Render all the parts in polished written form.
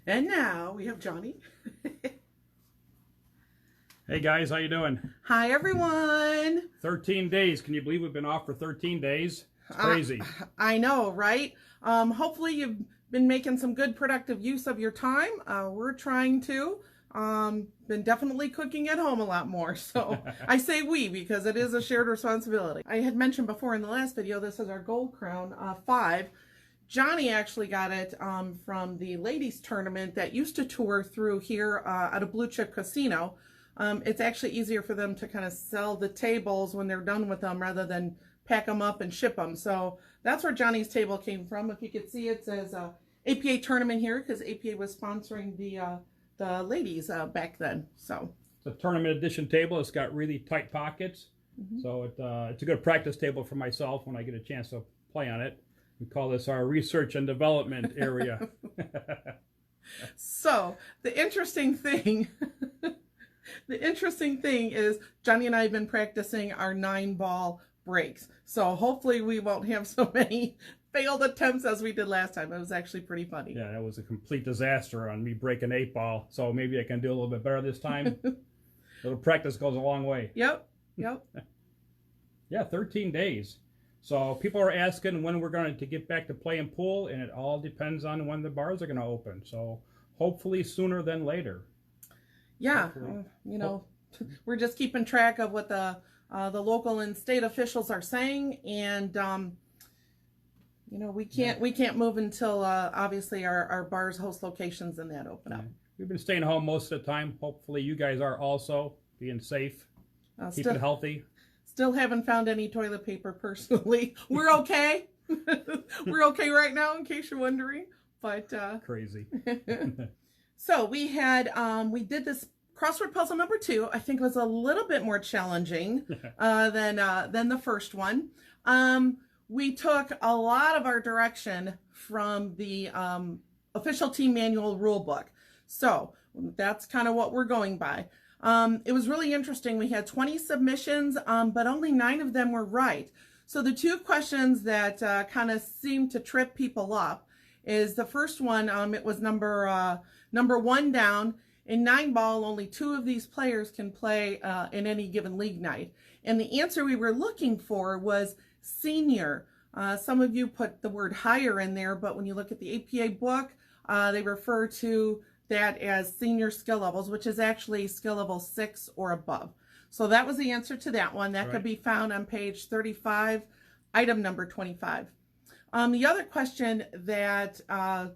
And now we have Johnny. Hey guys, how you doing? Hi, everyone. 13 days. Can you believe we've been off for 13 days? It's crazy. I know, right? Hopefully you've been making some good productive use of your time. We're trying to. Been definitely cooking at home a lot more. So I say we because it is a shared responsibility. I had mentioned before in the last video, this is our Gold Crown 5. Johnny actually got it from the ladies tournament that used to tour through here at a Blue Chip Casino. It's actually easier for them to kind of sell the tables when they're done with them rather than pack them up and ship them. So that's where Johnny's table came from. If you could see, it says APA tournament here because APA was sponsoring the ladies back then. So it's a tournament edition table. It's got really tight pockets. So it's a good practice table for myself when I get a chance to play on it. We call this our research and development area. So the interesting thing is Johnny and I have been practicing our 9-ball breaks. So hopefully we won't have so many failed attempts as we did last time. It was actually pretty funny. Yeah, that was a complete disaster on me breaking 8-ball. So maybe I can do a little bit better this time. A little practice goes a long way. Yep. Yeah, 13 days. So people are asking when we're going to get back to playing pool, and it all depends on when the bars are going to open. So hopefully sooner than later. Yeah, we're just keeping track of what the local and state officials are saying, and we can't move until obviously our bars, host locations, and that open up. We've been staying home most of the time. Hopefully you guys are also being safe, keeping healthy. Still haven't found any toilet paper personally. We're okay. We're okay right now, in case you're wondering. But crazy. So we did this crossword puzzle number 2. I think it was a little bit more challenging than the first one. We took a lot of our direction from the official team manual rule book. So that's kind of what we're going by. It was really interesting. We had 20 submissions, but only 9 of them were right. So the 2 questions that kind of seemed to trip people up is the first one. It was number 1 down. In 9-ball, only 2 of these players can play in any given league night. And the answer we were looking for was senior. Some of you put the word higher in there, but when you look at the APA book, they refer to that as senior skill levels, which is actually skill level 6 or above. So that was the answer to that one. That could be found on page 35, item number 25. The other question that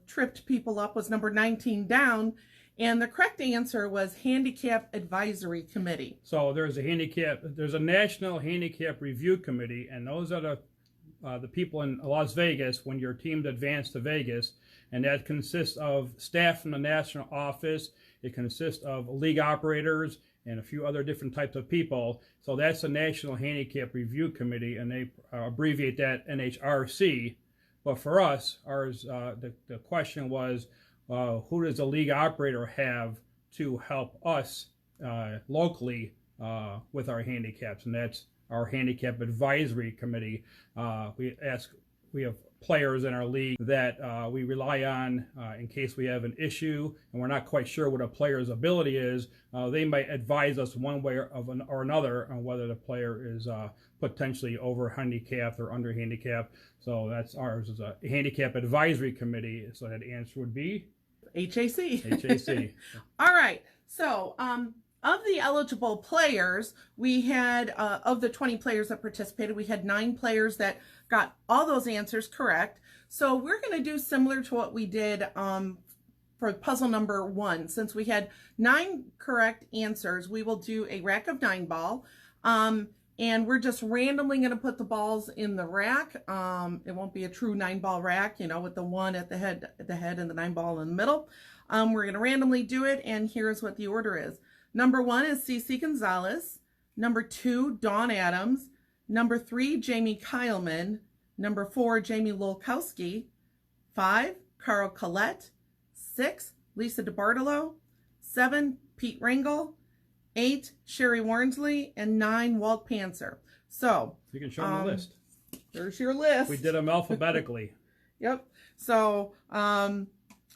tripped people up was number 19 down, and the correct answer was Handicap Advisory Committee. So there's a National Handicap Review Committee, and those are the people in Las Vegas when your team advanced to Vegas, and that consists of staff from the national office. It consists of league operators and a few other different types of people. So that's the National Handicap Review Committee, and they abbreviate that NHRC. But for us, the question was, who does the league operator have to help us locally with our handicaps? And that's our Handicap Advisory Committee. We have players in our league that we rely on in case we have an issue and we're not quite sure what a player's ability is. They might advise us one way or another on whether the player is potentially over handicapped or under handicapped. So that's ours, is a Handicap Advisory Committee. So that answer would be HAC. HAC. All right. So of the eligible players, we had, of the 20 players that participated, we had 9 players that got all those answers correct. So we're going to do similar to what we did for puzzle number 1. Since we had 9 correct answers, we will do a rack of 9-ball. And we're just randomly going to put the balls in the rack. It won't be a true 9-ball rack, with the 1 at the head and the 9-ball in the middle. We're going to randomly do it, and here's what the order is. Number 1 is CeCe Gonzalez. Number 2, Dawn Adams. Number 3, Jamie Kyleman. Number 4, Jamie Lolkowski. 5, Carl Collette. 6, Lisa DeBartolo. 7, Pete Ringel. 8, Sherry Warnsley. And 9, Walt Panzer. So you can show them the list. There's your list. We did them alphabetically. Yep. So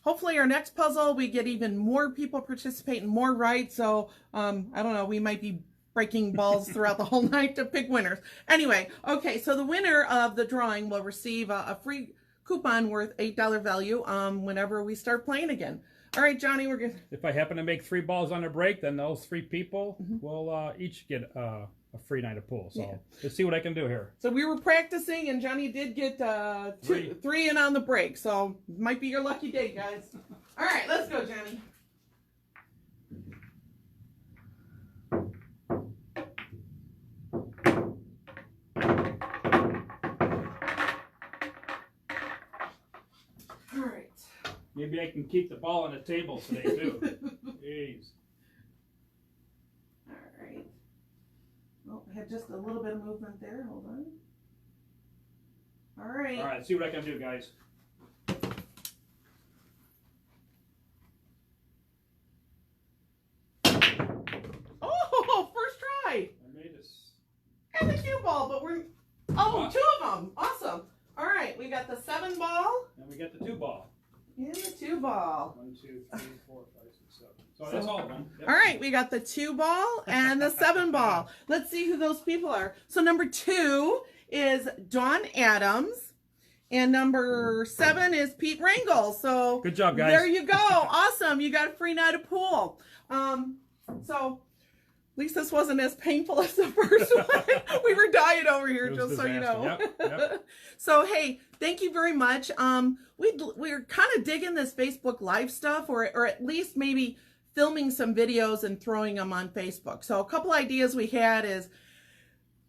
hopefully our next puzzle, we get even more people participating, more right. So, I don't know, we might be breaking balls throughout the whole night to pick winners. Anyway, okay, so the winner of the drawing will receive a free coupon worth $8 value whenever we start playing again. All right, Johnny, we're good. If I happen to make 3 balls on a break, then those 3 people will each get a free night of pool. So let's see what I can do here. So we were practicing, and Johnny did get three in on the break. So might be your lucky day, guys. All right, let's go, Johnny. All right. Maybe I can keep the ball on the table today, too. Jeez. All right. Oh, I had just a little bit of movement there. Hold on. All right. All right, let's see what I can do, guys. Oh, first try. I made this. And the cue ball, but we're... Oh, 2 of them. Awesome. All right, we got the 7 ball. And we got the 2 ball. And the 2 ball. 1, 2, 3, 4, 5, 6, 7. So that's all of them. Yep. All right, we got the 2 ball and the 7 ball. Let's see who those people are. So number 2 is Dawn Adams, and number 7 is Pete Rangel. So good job, guys. There you go. Awesome. You got a free night of pool. So at least this wasn't as painful as the first one. We were dying over here, just so you know. Yep. So, hey, thank you very much. We're kind of digging this Facebook Live stuff, or at least maybe filming some videos and throwing them on Facebook. So a couple ideas we had is,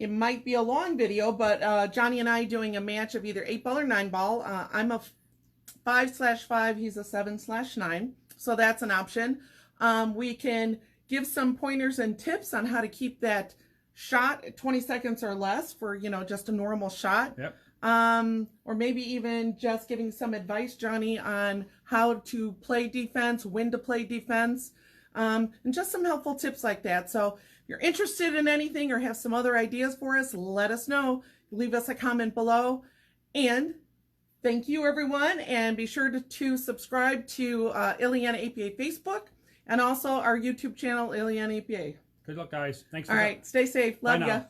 it might be a long video, but Johnny and I doing a match of either 8 ball or 9 ball. I'm a 5/5, he's a 7/9. So that's an option. We can give some pointers and tips on how to keep that shot at 20 seconds or less for, just a normal shot. Yep. Or maybe even just giving some advice, Johnny, on how to play defense, when to play defense, and just some helpful tips like that. So if you're interested in anything or have some other ideas for us, let us know. Leave us a comment below. And thank you, everyone. And be sure to subscribe to Illiana APA Facebook and also our YouTube channel, Illiana APA. Good luck, guys. Thanks. All right. Stay safe. Love ya.